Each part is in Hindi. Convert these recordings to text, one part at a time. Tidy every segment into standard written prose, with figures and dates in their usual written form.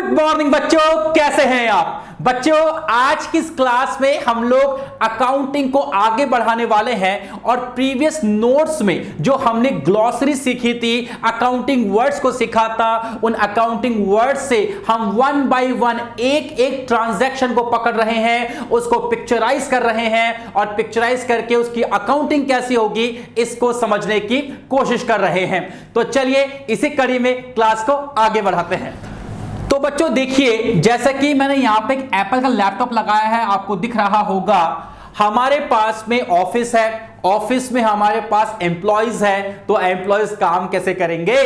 गुड मॉर्निंग बच्चों, कैसे हैं आप बच्चों। आज की इस क्लास में हम लोग अकाउंटिंग को आगे बढ़ाने वाले हैं और प्रीवियस नोट्स में जो हमने ग्लॉसरी सीखी थी, अकाउंटिंग वर्ड्स को सीखा था, उन अकाउंटिंग वर्ड्स से हम वन बाय वन एक एक ट्रांजैक्शन को पकड़ रहे हैं, उसको पिक्चराइज कर रहे हैं और पिक्चराइज करके उसकी अकाउंटिंग कैसी होगी इसको समझने की कोशिश कर रहे हैं। तो चलिए इसी कड़ी में क्लास को आगे बढ़ाते हैं। तो बच्चों देखिए, जैसा कि मैंने यहां पे एक एप्पल का लैपटॉप लगाया है, आपको दिख रहा होगा। हमारे पास में ऑफिस है, ऑफिस में हमारे पास एम्प्लॉइज है। तो एम्प्लॉइज काम कैसे करेंगे?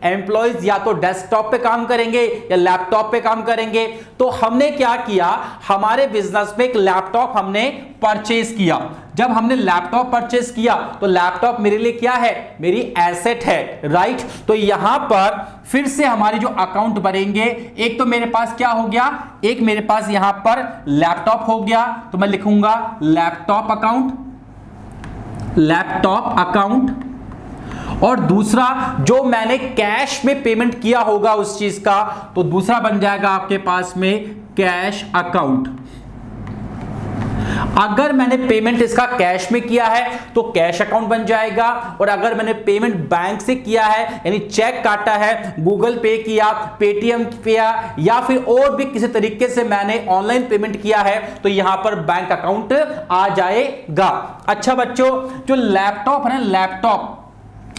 एम्प्लॉइज या तो डेस्कटॉप पे काम करेंगे या लैपटॉप पे काम करेंगे। तो हमने क्या किया, हमारे बिजनेस में एक लैपटॉप हमने परचेज किया। जब हमने लैपटॉप परचेज किया तो लैपटॉप मेरे लिए क्या है? मेरी एसेट है, राइट। तो यहां पर फिर से हमारे जो अकाउंट बनेंगे, एक तो मेरे पास क्या हो गया, एक मेरे पास यहां पर लैपटॉप हो गया, तो मैं लिखूंगा लैपटॉप अकाउंट, लैपटॉप अकाउंट। और दूसरा जो मैंने कैश में पेमेंट किया होगा उस चीज का, तो दूसरा बन जाएगा आपके पास में कैश अकाउंट। अगर मैंने पेमेंट इसका कैश में किया है तो कैश अकाउंट बन जाएगा, और अगर मैंने पेमेंट बैंक से किया है यानी चेक काटा है, गूगल पे किया, पेटीएम किया, या फिर और भी किसी तरीके से मैंने ऑनलाइन पेमेंट किया है, तो यहां पर बैंक अकाउंट आ जाएगा। अच्छा बच्चों, जो लैपटॉप है ना, लैपटॉप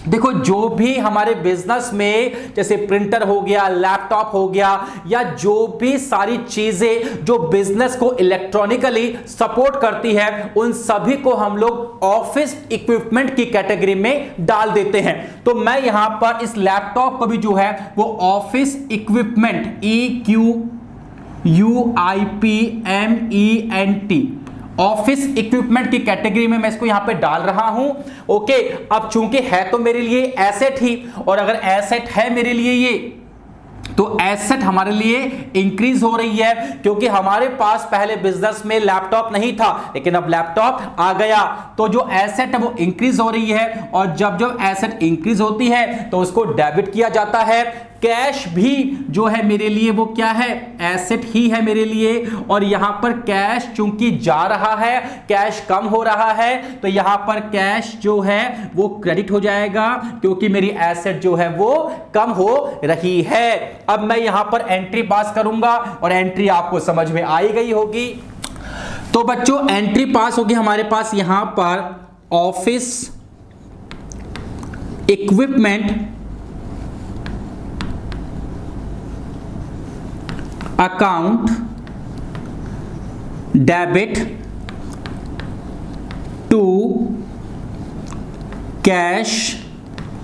देखो, जो भी हमारे बिजनेस में जैसे प्रिंटर हो गया, लैपटॉप हो गया, या जो भी सारी चीजें जो बिजनेस को इलेक्ट्रॉनिकली सपोर्ट करती है, उन सभी को हम लोग ऑफिस इक्विपमेंट की कैटेगरी में डाल देते हैं। तो मैं यहां पर इस लैपटॉप को भी जो है वो office equipment, EQUIPMENT, office equipment की कैटेगरी में मैं इसको यहां पे डाल रहा हूं। ओके, अब चूंकि है तो मेरे लिए एसेट ही, और अगर एसेट है मेरे लिए ये, तो एसेट हमारे लिए इंक्रीज हो रही है, क्योंकि हमारे पास पहले बिजनेस में लैपटॉप नहीं था, लेकिन अब लैपटॉप आ गया। तो जो एसेट है वो इंक्रीज हो रही है, और जब जब एसेट इंक्रीज होती है तो उसको डेबिट किया जाता है। कैश भी जो है मेरे लिए वो क्या है? एसेट ही है मेरे लिए। और यहां पर कैश चूंकि जा रहा है, कैश कम हो रहा है, तो यहां पर कैश जो है वो क्रेडिट हो जाएगा, क्योंकि मेरी एसेट जो है वो कम हो रही है। अब मैं यहां पर एंट्री पास करूंगा, और एंट्री आपको समझ में आई गई होगी। तो बच्चों एंट्री पास होगी हमारे पास यहां पर office equipment account debit to cash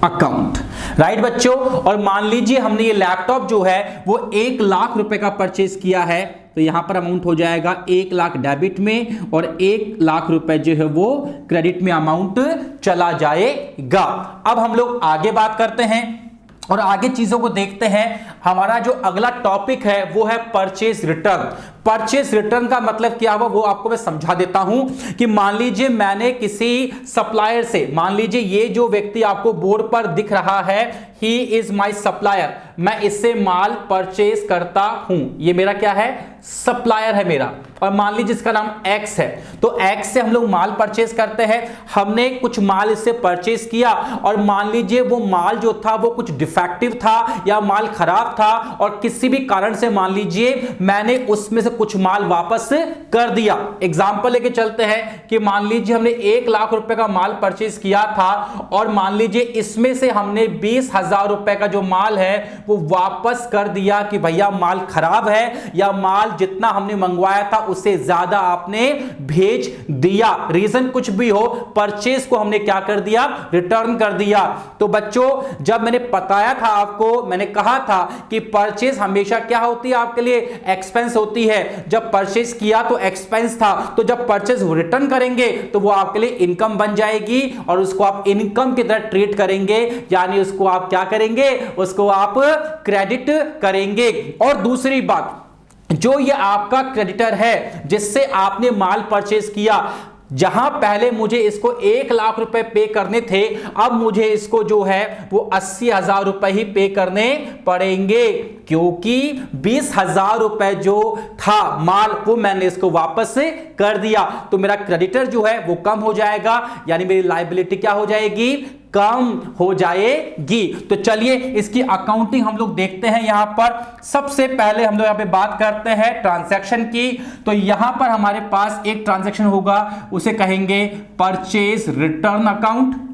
account, right बच्चों। और मान लीजिए हमने ये लैपटॉप जो है वो 1 लाख रुपए का परचेज किया है, तो यहां पर अमाउंट हो जाएगा 1 लाख डेबिट में, और 1 लाख रुपए जो है वो क्रेडिट में अमाउंट चला जाएगा। अब हम लोग आगे बात करते हैं और आगे चीजों को देखते हैं। हमारा जो अगला टॉपिक है वो है परचेज रिटर्न। परचेज रिटर्न का मतलब क्या हुआ वो आपको मैं समझा देता हूं कि मान लीजिए मैंने किसी सप्लायर से, मान लीजिए ये जो व्यक्ति आपको बोर्ड पर दिख रहा है, ही इज माई सप्लायर, मैं इससे माल परचेज करता हूं, ये मेरा क्या है? सप्लायर है मेरा। और मान लीजिए इसका नाम एक्स है, तो एक्स से हम लोग माल परचेज करते हैं। हमने कुछ माल इससे परचेज किया, और मान लीजिए वो माल जो था वो कुछ डिफेक्टिव था या माल खराब था, और किसी भी कारण से मान लीजिए मैंने उसमें से कुछ माल वापस कर दिया। एग्जांपल लेके चलते हैं कि मान लीजिए हमने 1 लाख रुपए का माल परचेज किया था, और मान लीजिए इसमें से हमने 20,000 रुपए का जो माल है वो वापस कर दिया कि भैया माल खराब है, या माल जितना हमने मंगवाया था उससे ज्यादा आपने भेज दिया। रीजन कुछ भी हो, परचेज को हमने क्या कर दिया? रिटर्न कर दिया। तो बच्चों जब मैंने बताया था आपको, मैंने कहा था कि परचेज हमेशा क्या होती है आपके लिए? एक्सपेंस होती है। जब परचेज किया तो एक्सपेंस था, तो जब परचेज रिटर्न करेंगे तो वो आपके लिए इनकम बन जाएगी, और उसको आप इनकम की तरह ट्रीट करेंगे, यानी उसको आप क्या करेंगे? उसको आप क्रेडिट करेंगे। और दूसरी बात, जो ये आपका क्रेडिटर है जिससे आपने माल परचेज किया, जहां पहले मुझे इसको 1 लाख रुपए पे करने थे, अब मुझे इसको जो है वो 80,000 रुपए ही पे करने पड़ेंगे। क्योंकि 20,000 रुपए जो था माल वो मैंने इसको वापस से कर दिया, तो मेरा क्रेडिटर जो है वो कम हो जाएगा, यानी मेरी लायबिलिटी क्या हो जाएगी, कम हो जाएगी। तो चलिए इसकी अकाउंटिंग हम लोग देखते हैं। यहां पर सबसे पहले हम लोग यहां पे बात करते हैं ट्रांजैक्शन की। तो यहां पर हमारे पास एक ट्रांजैक्शन होगा, उसे कहेंगे परचेज रिटर्न अकाउंट।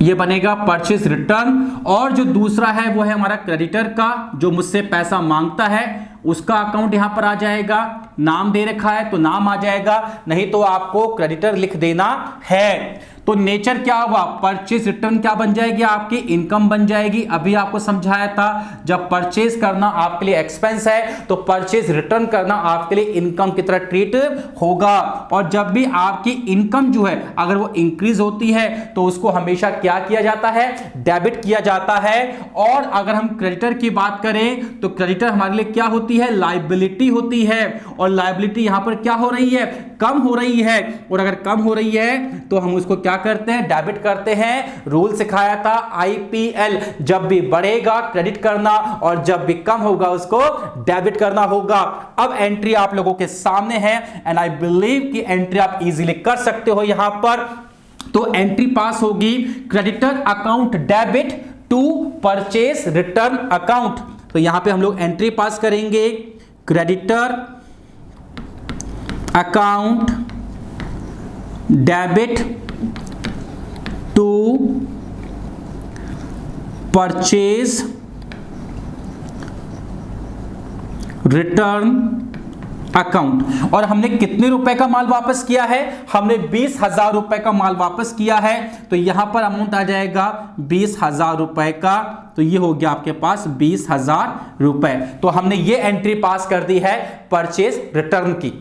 ये बनेगा परचेज रिटर्न। और जो दूसरा है वो है हमारा क्रेडिटर का, जो मुझसे पैसा मांगता है उसका अकाउंट यहां पर आ जाएगा। नाम दे रखा है तो नाम आ जाएगा, नहीं तो आपको क्रेडिटर लिख देना है। तो नेचर क्या हुआ, परचेज रिटर्न क्या बन जाएगी, आपकी इनकम बन जाएगी। अभी आपको समझाया था जब परचेज करना आपके लिए एक्सपेंस है तो परचेज रिटर्न करना आपके लिए इनकम की तरह ट्रीट होगा। और जब भी आपकी इनकम जो है अगर वो इंक्रीज होती है तो उसको हमेशा क्या किया जाता है, डेबिट किया जाता है। और अगर हम क्रेडिटर की बात करें तो क्रेडिटर हमारे लिए क्या होती है, लायबिलिटी होती है। और लायबिलिटी यहां पर क्या हो रही है, कम हो रही है। और अगर कम हो रही है तो हम उसको क्या करते हैं, डेबिट करते हैं। रूल सिखाया था आईपीएल, जब भी बढ़ेगा क्रेडिट करना और जब भी कम होगा उसको डेबिट करना होगा। अब एंट्री आप लोगों के सामने है एंड आई बिलीव कि एंट्री आप इजीली कर सकते हो यहां पर। तो एंट्री पास होगी, creditor account debit to purchase return account. तो यहां पे हम लोग एंट्री पास करेंगे, creditor account debit to purchase return account. और हमने कितने रुपए का माल वापस किया है, हमने 20,000 रुपए का माल वापस किया है। तो यहां पर अमाउंट आ जाएगा 20,000 रुपए का। तो ये हो गया आपके पास 20,000 रुपए। तो हमने ये एंट्री पास कर दी है परचेज रिटर्न की।